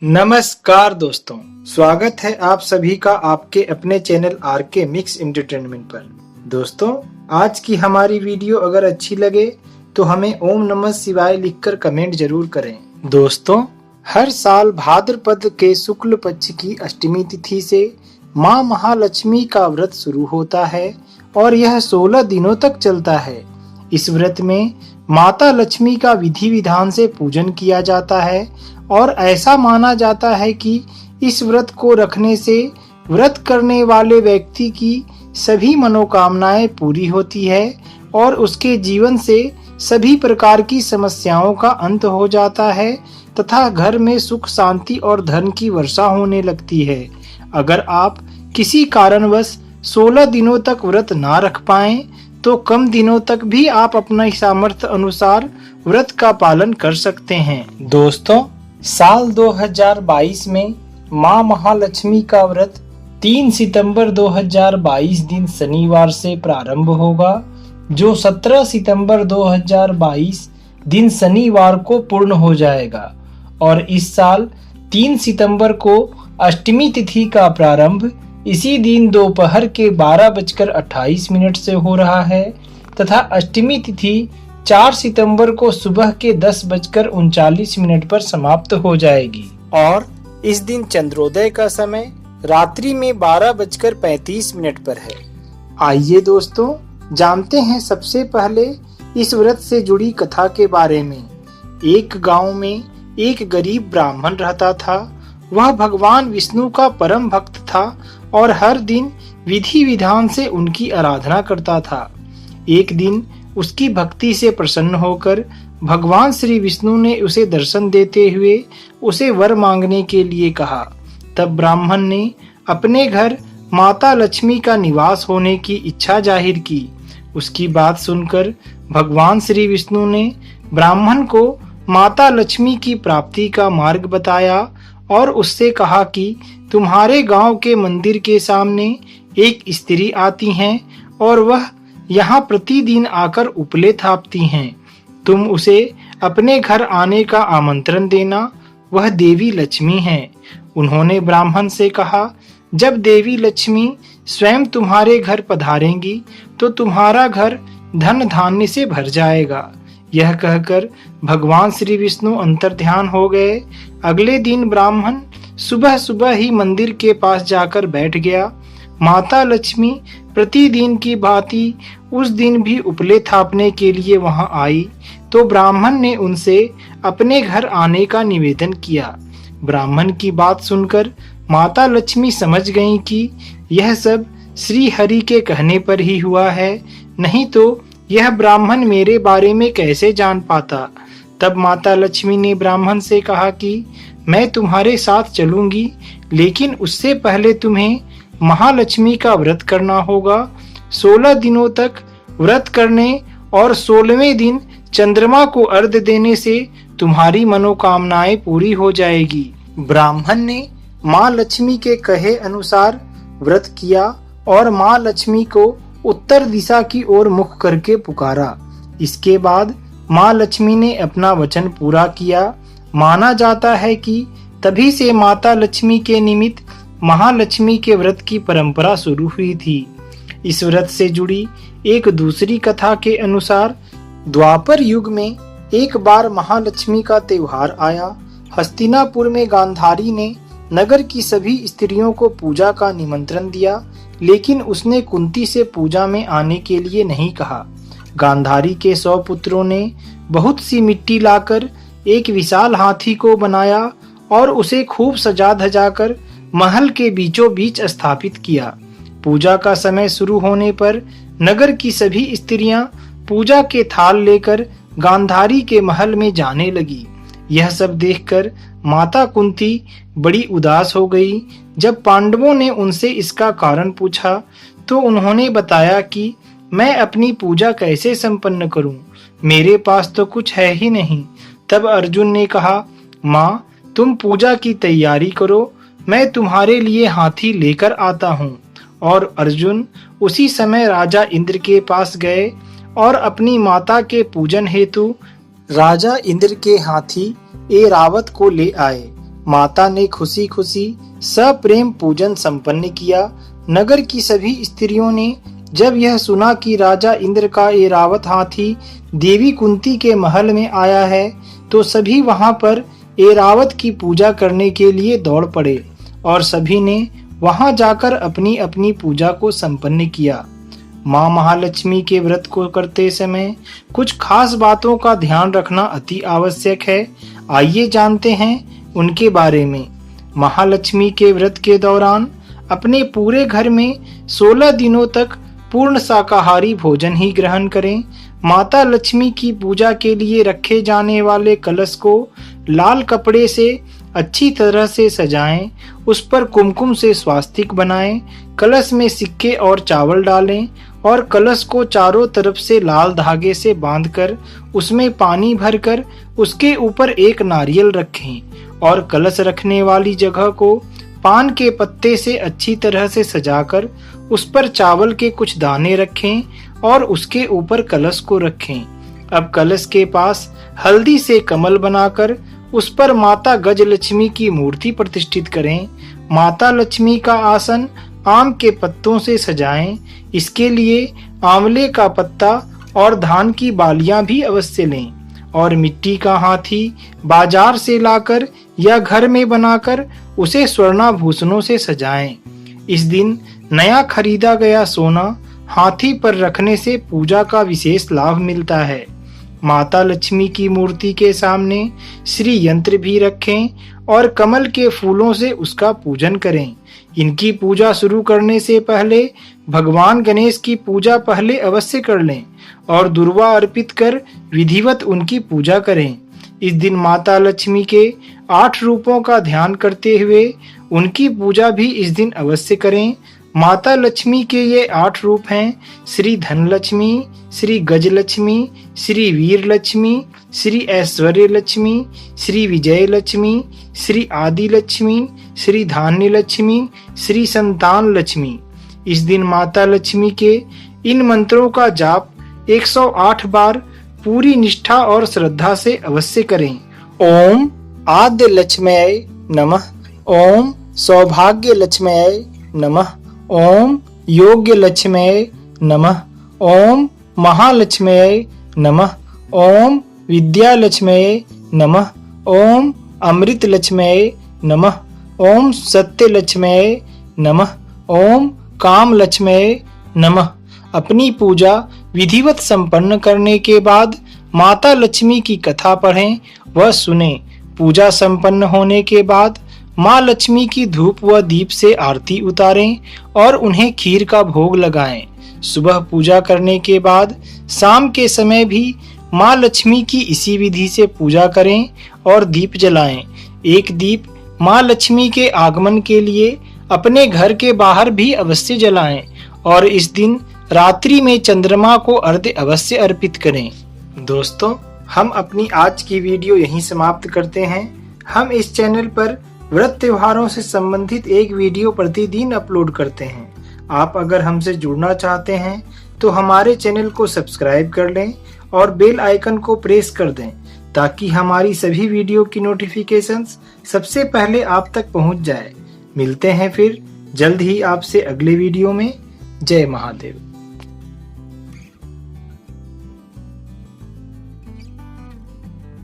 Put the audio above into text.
नमस्कार दोस्तों, स्वागत है आप सभी का आपके अपने चैनल आरके मिक्स एंटरटेनमेंट पर। दोस्तों, आज की हमारी वीडियो अगर अच्छी लगे तो हमें ओम नमः शिवाय लिखकर कमेंट जरूर करें। दोस्तों, हर साल भाद्रपद के शुक्ल पक्ष की अष्टमी तिथि से माँ महालक्ष्मी का व्रत शुरू होता है और यह 16 दिनों तक चलता है। इस व्रत में माता लक्ष्मी का विधि विधान से पूजन किया जाता है और ऐसा माना जाता है कि इस व्रत को रखने से व्रत करने वाले व्यक्ति की सभी मनोकामनाएं पूरी होती है और उसके जीवन से सभी प्रकार की समस्याओं का अंत हो जाता है तथा घर में सुख शांति और धन की वर्षा होने लगती है। अगर आप किसी कारणवश 16 दिनों तक व्रत ना रख पाएं तो कम दिनों तक भी आप अपना सामर्थ्य अनुसार व्रत का पालन कर सकते हैं। दोस्तों, साल 2022 में माँ महालक्ष्मी का व्रत 3 सितंबर 2022 दिन शनिवार से प्रारंभ होगा, जो 17 सितंबर 2022 दिन शनिवार को पूर्ण हो जाएगा और इस साल 3 सितंबर को अष्टमी तिथि का प्रारंभ इसी दिन दोपहर के 12:28 से हो रहा है तथा अष्टमी तिथि 4 सितंबर को सुबह के 10:39 पर समाप्त हो जाएगी और इस दिन चंद्रोदय का समय रात्रि में 12:35 पर है। आइए दोस्तों, जानते हैं सबसे पहले इस व्रत से जुड़ी कथा के बारे में। एक गांव में एक गरीब ब्राह्मण रहता था। वह भगवान विष्णु का परम भक्त था और हर दिन विधि विधान से उनकी आराधना करता था। एक दिन उसकी भक्ति से प्रसन्न होकर भगवान श्री विष्णु ने उसे दर्शन देते हुए उसे वर मांगने के लिए कहा। तब ब्राह्मण ने अपने घर माता लक्ष्मी का निवास होने की इच्छा जाहिर की। उसकी बात सुनकर भगवान श्री विष्णु ने ब्राह्मण को माता लक्ष्मी की प्राप्ति का मार्ग बताया और उससे कहा कि तुम्हारे गांव के मंदिर के सामने एक स्त्री आती हैं और वह यहाँ प्रतिदिन आकर उपले थापती हैं। तुम उसे अपने घर आने का आमंत्रण देना, वह देवी लक्ष्मी हैं। उन्होंने ब्राह्मण से कहा, जब देवी लक्ष्मी स्वयं तुम्हारे घर पधारेंगी तो तुम्हारा घर धन धान्य से भर जाएगा। यह कहकर भगवान श्री विष्णु अंतर्ध्यान हो गए। अगले दिन ब्राह्मण सुबह सुबह ही मंदिर के पास जाकर बैठ गया। माता लक्ष्मी प्रतिदिन की भांति उस दिन भी उपले थापने के लिए वहां आई तो ब्राह्मण ने उनसे अपने घर आने का निवेदन किया। ब्राह्मण की बात सुनकर माता लक्ष्मी समझ गईं कि यह सब श्री हरि के कहने पर ही हुआ है, नहीं तो यह ब्राह्मण मेरे बारे में कैसे जान पाता। तब माता लक्ष्मी ने ब्राह्मण से कहा कि मैं तुम्हारे साथ चलूंगी, लेकिन उससे पहले तुम्हें महालक्ष्मी का व्रत करना होगा। 16 दिनों तक व्रत करने और 16वें दिन चंद्रमा को अर्घ्य देने से तुम्हारी मनोकामनाएं पूरी हो जाएगी। ब्राह्मण ने माँ लक्ष्मी के कहे अनुसार व्रत किया और माँ लक्ष्मी को उत्तर दिशा की ओर मुख करके पुकारा। इसके बाद माँ लक्ष्मी ने अपना वचन पूरा किया। माना जाता है कि तभी से माता लक्ष्मी के निमित्त महालक्ष्मी के व्रत की परंपरा शुरू हुई थी। इस व्रत से जुड़ी एक दूसरी कथा के अनुसार द्वापर युग में एक बार महालक्ष्मी का त्योहार आया। हस्तिनापुर में गांधारी ने नगर की सभी स्त्रियों को पूजा का निमंत्रण दिया, लेकिन उसने कुंती से पूजा में आने के लिए नहीं कहा। गांधारी के 100 पुत्रों ने बहुत सी मिट्टी लाकर एक विशाल हाथी को बनाया और उसे खूब सजा धजाकर महल के बीचों बीच स्थापित किया। पूजा का समय शुरू होने पर नगर की सभी स्त्रियां पूजा के थाल लेकर गांधारी के महल में जाने लगी। यह सब देखकर माता कुंती बड़ी उदास हो गई। जब पांडवों ने उनसे इसका कारण पूछा तो उन्होंने बताया कि मैं अपनी पूजा कैसे संपन्न करूं, मेरे पास तो कुछ है ही नहीं। तब अर्जुन ने कहा, माँ तुम पूजा की तैयारी करो, मैं तुम्हारे लिए हाथी लेकर आता हूँ। और अर्जुन उसी समय राजा इंद्र के पास गए और अपनी माता के पूजन हेतु राजा इंद्र के हाथी ऐरावत को ले आए। माता ने खुशी खुशी सप्रेम पूजन संपन्न किया। नगर की सभी स्त्रियों ने जब यह सुना कि राजा इंद्र का ऐरावत हाथी देवी कुंती के महल में आया है, तो सभी वहां पर ऐरावत की पूजा करने के लिए दौड़ पड़े और सभी ने वहां जाकर अपनी अपनी पूजा को संपन्न किया। मां महालक्ष्मी के व्रत को करते समय कुछ खास बातों का ध्यान रखना अति आवश्यक है। आइए जानते हैं उनके बारे में। महालक्ष्मी के व्रत के दौरान अपने पूरे घर में 16 दिनों तक पूर्ण शाकाहारी भोजन ही ग्रहण करें। माता लक्ष्मी की पूजा के लिए रखे जाने वाले कलश को लाल कपड़े से अच्छी तरह से सजाएं, उस पर कुमकुम से स्वास्तिक बनाएं, कलश में सिक्के और चावल डालें और कलश को चारों तरफ से लाल धागे से बांधकर उसमें पानी भरकर उसके ऊपर एक नारियल रखें और कलश रखने वाली जगह को पान के पत्ते से अच्छी तरह से सजाकर उस पर चावल के कुछ दाने रखें और उसके ऊपर कलश को रखें। अब कलश के पास हल्दी से कमल बनाकर उस पर माता गजलक्ष्मी की मूर्ति प्रतिष्ठित करें। माता लक्ष्मी का आसन आम के पत्तों से सजाएं। इसके लिए आंवले का पत्ता और धान की बालियां भी अवश्य लें और मिट्टी का हाथी बाजार से लाकर या घर में बनाकर उसे स्वर्णाभूषणों से सजाएं। इस दिन नया खरीदा गया सोना हाथी पर रखने से पूजा का विशेष लाभ मिलता है। माता लक्ष्मी की मूर्ति के सामने श्री यंत्र भी रखें और कमल के फूलों से उसका पूजन करें। इनकी पूजा शुरू करने से पहले भगवान गणेश की पूजा पहले अवश्य कर लें और दुर्वा अर्पित कर विधिवत उनकी पूजा करें। इस दिन माता लक्ष्मी के 8 रूपों का ध्यान करते हुए उनकी पूजा भी इस दिन अवश्य करें। माता लक्ष्मी के ये 8 रूप हैं: श्री धनलक्ष्मी, श्री गजलक्ष्मी, श्री वीर लक्ष्मी, श्री ऐश्वर्य लक्ष्मी, श्री विजय लक्ष्मी, श्री आदि लक्ष्मी, श्री धान्य लक्ष्मी, श्री संतान लक्ष्मी। इस दिन माता लक्ष्मी के इन मंत्रों का जाप 108 बार पूरी निष्ठा और श्रद्धा से अवश्य करें। ओम आद्य लक्ष्म्यै नमः, ओम सौभाग्य लक्ष्म्यै नमः, ओम योग्य लक्ष्म्यै नमः, ओम महालक्ष्म्यै नमः, ओम विद्या लक्ष्म्यै नमः, ओम अमृत लक्ष्म्यै नमः, ओम सत्य लक्ष्म्यै नमः, ओम काम लक्ष्म्यै नमः। अपनी पूजा विधिवत संपन्न करने के बाद माता लक्ष्मी की कथा पढ़ें व सुनें। पूजा संपन्न होने के बाद माँ लक्ष्मी की धूप व दीप से आरती उतारें और उन्हें खीर का भोग लगाएं। सुबह पूजा करने के बाद शाम के समय भी माँ लक्ष्मी की इसी विधि से पूजा करें और दीप जलाएं। एक दीप माँ लक्ष्मी के आगमन के लिए अपने घर के बाहर भी अवश्य जलाएं और इस दिन रात्रि में चंद्रमा को अर्घ्य अवश्य अर्पित करें। दोस्तों, हम अपनी आज की वीडियो यहीं समाप्त करते हैं। हम इस चैनल पर व्रत त्योहारों से संबंधित एक वीडियो प्रतिदिन अपलोड करते हैं। आप अगर हमसे जुड़ना चाहते हैं तो हमारे चैनल को सब्सक्राइब कर लें और बेल आइकन को प्रेस कर दें ताकि हमारी सभी वीडियो की नोटिफिकेशंस सबसे पहले आप तक पहुंच जाए। मिलते हैं फिर जल्द ही आपसे अगले वीडियो में। जय महादेव।